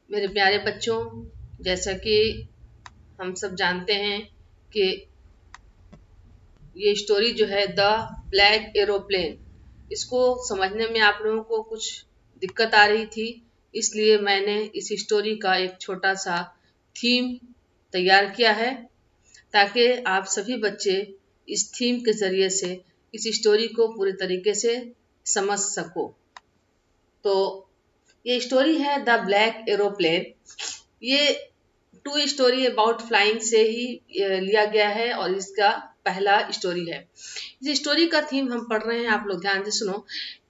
मेरे प्यारे बच्चों, जैसा कि हम सब जानते हैं कि ये स्टोरी जो है द ब्लैक एरोप्लेन, इसको समझने में आप लोगों को कुछ दिक्कत आ रही थी। इसलिए मैंने इस स्टोरी का एक छोटा सा थीम तैयार किया है ताकि आप सभी बच्चे इस थीम के जरिए से इस स्टोरी को पूरी तरीके से समझ सको। तो ये स्टोरी है द ब्लैक एरोप्लेन। ये टू स्टोरी अबाउट फ्लाइंग से ही लिया गया है और इसका पहला स्टोरी है। इस स्टोरी का थीम हम पढ़ रहे हैं, आप लोग ध्यान से सुनो।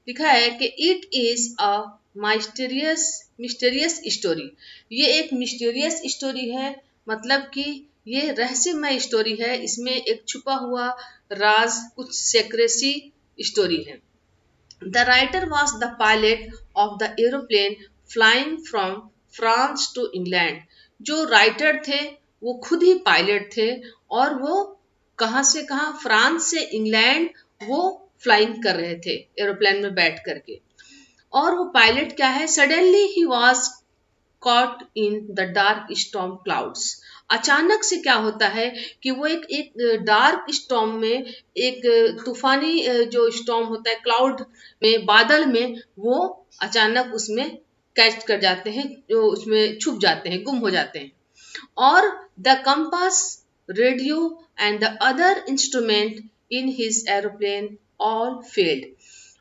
लिखा है कि it is a mysterious mysterious story. ये एक मिस्टीरियस स्टोरी है, मतलब कि ये रहस्यमय स्टोरी है। इसमें एक छुपा हुआ राज, कुछ सेक्रेसी स्टोरी है। The writer was the pilot of the aeroplane flying from France to England. जो राइटर थे वो खुद ही पायलट थे और वो कहाँ से कहाँ, फ्रांस से इंग्लैंड वो फ्लाइंग कर रहे थे एरोप्लेन में बैठ करके। और वो पायलट क्या है, suddenly he was caught in the dark storm clouds. अचानक से क्या होता है कि वो एक डार्क स्टॉर्म में, एक तूफानी जो स्टॉर्म होता है क्लाउड में, बादल में, वो अचानक उसमें कैच कर जाते हैं, जो उसमें छुप जाते हैं, गुम हो जाते हैं। और the compass, radio and the other instrument in his aeroplane all failed.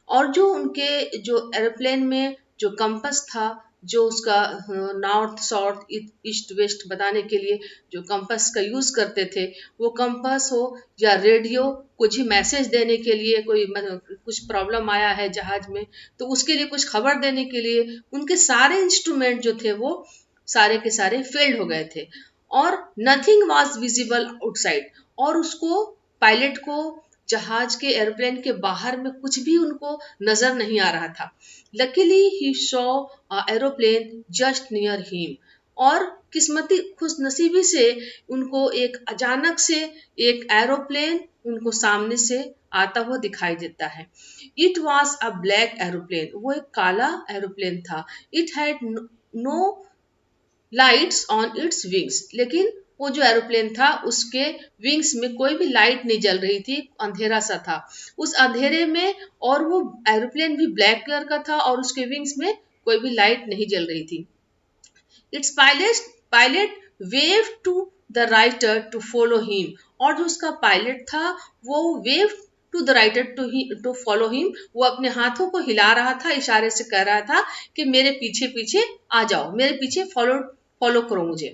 और जो उनके जो एरोप्लेन में जो कंपास था, जो उसका नॉर्थ साउथ ईस्ट वेस्ट बताने के लिए जो कंपास का यूज करते थे, वो कंपास हो या रेडियो, कुछ ही मैसेज देने के लिए, कोई कुछ प्रॉब्लम आया है जहाज में तो उसके लिए कुछ खबर देने के लिए, उनके सारे इंस्ट्रूमेंट जो थे वो सारे के सारे फेल्ड हो गए थे। और नथिंग वॉज विजिबल आउटसाइड। और उसको, पायलट को, जहाज के एरोप्लेन के बाहर में कुछ भी उनको नजर नहीं आ रहा था। Luckily he saw aeroplane just near him. और किस्मती खुशनसीबी से उनको एक अचानक से एक एरोप्लेन उनको सामने से आता हुआ दिखाई देता है। It was a black aeroplane. वो एक काला एरोप्लेन था। It had no lights on its wings. लेकिन वो जो एरोप्लेन था उसके विंग्स में कोई भी लाइट नहीं जल रही थी, अंधेरा सा था उस अंधेरे में। और वो एरोप्लेन भी ब्लैक कलर का था और उसके विंग्स में कोई भी लाइट नहीं जल रही थी। Its pilot wave to the writer to follow him. और जो उसका पायलट था वो wave to the writer to follow him. वो अपने हाथों को हिला रहा था, इशारे से कह रहा था कि मेरे पीछे पीछे आ जाओ, मेरे पीछे फॉलो फॉलो करो मुझे।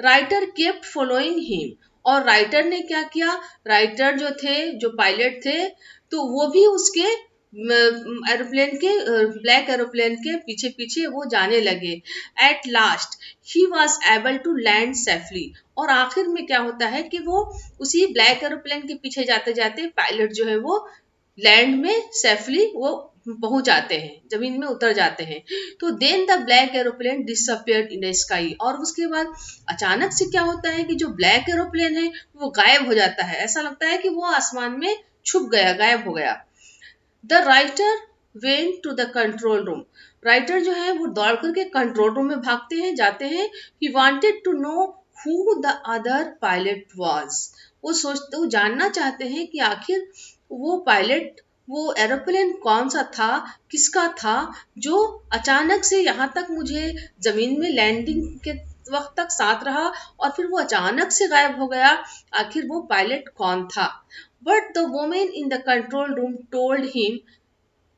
Writer kept following him. और राइटर ने क्या किया, राइटर जो थे, जो पायलट थे, तो वो भी उसके एरोप्लेन के, ब्लैक एरोप्लेन के पीछे पीछे वो जाने लगे। At last he was able to land safely. और आखिर में क्या होता है कि वो उसी ब्लैक एरोप्लेन के पीछे जाते जाते पायलट जो है वो लैंड में सेफली वो पहुंच जाते हैं, जमीन में उतर जाते हैं। तो then the black aeroplane disappeared in the sky. और उसके बाद अचानक से क्या होता है कि जो ब्लैक एरोप्लेन है वो गायब हो जाता है। ऐसा लगता है कि वो आसमान में छुप गया, गायब हो गया। The writer went to the control room. Writer जो है वो दौड़ करके कंट्रोल रूम में भागते हैं, जाते हैं। He wanted to know who the other pilot was. वो जानना चाहते हैं कि आखिर वो पायलट, वो एरोप्लेन कौन सा था, किसका था, जो अचानक से यहाँ तक मुझे जमीन में लैंडिंग के वक्त तक साथ रहा और फिर वो अचानक से गायब हो गया। आखिर वो पायलट कौन था। But the women in the control room told him.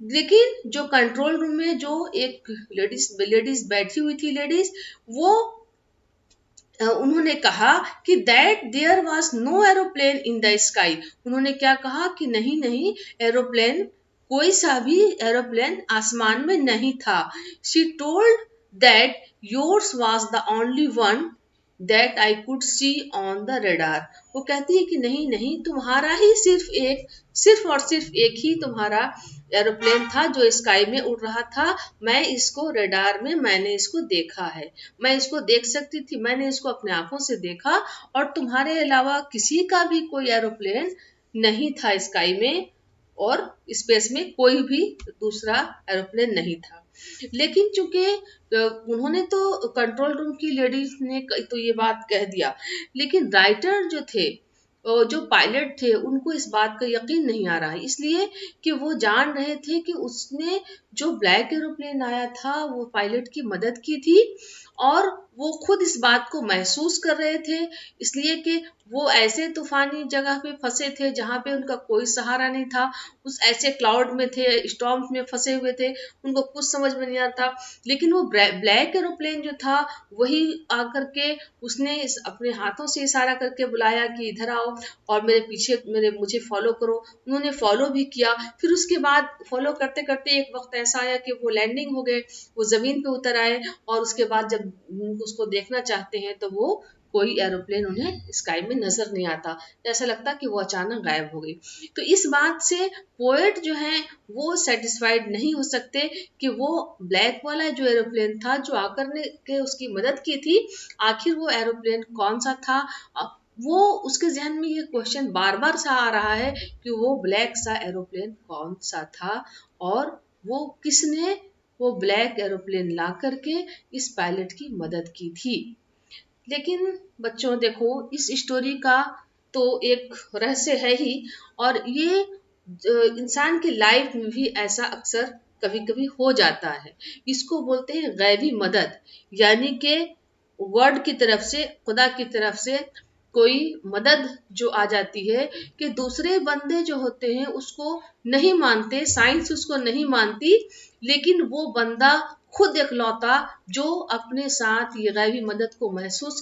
लेकिन जो कंट्रोल रूम में जो एक लेडीज लेडीज बैठी हुई थी, लेडीज, वो उन्होंने कहा कि that there was no aeroplane in the sky. उन्होंने क्या कहा कि नहीं नहीं, एरोप्लेन, कोई सा भी एरोप्लेन आसमान में नहीं था। She told that yours was the only one that I could see on the radar. वो कहती है कि नहीं नहीं, तुम्हारा ही सिर्फ और सिर्फ एक ही तुम्हारा एरोप्लेन था जो स्काई में उड़ रहा था। मैं इसको रेडार में, मैंने इसको देखा है, मैं इसको देख सकती थी, मैंने इसको अपने आंखों से देखा। और तुम्हारे अलावा किसी का भी कोई एरोप्लेन नहीं था स्काई में, और स्पेस में कोई भी दूसरा एरोप्लेन नहीं था। लेकिन चूंकि उन्होंने तो कंट्रोल रूम की लेडीज ने तो ये बात कह दिया, लेकिन राइटर जो थे, जो पायलट थे, उनको इस बात का यकीन नहीं आ रहा है, इसलिए कि वो जान रहे थे कि उसने जो ब्लैक एरोप्लेन आया था वो पायलट की मदद की थी, और वो खुद इस बात को महसूस कर रहे थे, इसलिए कि वो ऐसे तूफानी जगह पे फंसे थे जहाँ पे उनका कोई सहारा नहीं था, उस ऐसे क्लाउड में थे, स्टॉर्म में फंसे हुए थे, उनको कुछ समझ में नहीं आता। लेकिन वो ब्लैक एरोप्लेन जो था वही आकर के उसने अपने हाथों से इशारा करके बुलाया कि इधर आओ और मेरे पीछे मुझे फॉलो करो। उन्होंने फॉलो भी किया। फिर उसके बाद फॉलो करते करते एक वक्त ऐसा आया कि वो लैंडिंग हो गए, वो जमीन पे उतर आए, और उसके बाद जब उसको देखना चाहते हैं तो वो कोई एरोप्लेन उन्हें स्काई में नजर नहीं आता, ऐसा लगता कि वो अचानक गायब हो गई। तो इस बात से पोएट जो है वो सेटिस्फाइड नहीं हो सकते कि वो ब्लैक वाला जो एरोप्लेन था जो आकर ने के उसकी मदद की थी, आखिर वो एरोप्लेन कौन सा था। वो उसके जहन में ये क्वेश्चन बार बार सा आ रहा है कि वो ब्लैक सा एरोप्लेन कौन सा था, और वो किसने वो ब्लैक एरोप्लेन ला करके इस पायलट की मदद की थी। लेकिन बच्चों देखो, इस स्टोरी का तो एक रहस्य है ही, और ये इंसान की लाइफ में भी ऐसा अक्सर कभी कभी हो जाता है। इसको बोलते हैं गैबी मदद, यानी कि गॉड की तरफ से, खुदा की तरफ से कोई मदद जो आ जाती है, कि दूसरे बंदे जो होते हैं उसको नहीं मानते, साइंस उसको नहीं मानती, लेकिन वो बंदा खुद इकलौता जो अपने साथ ये गैबी मदद को महसूस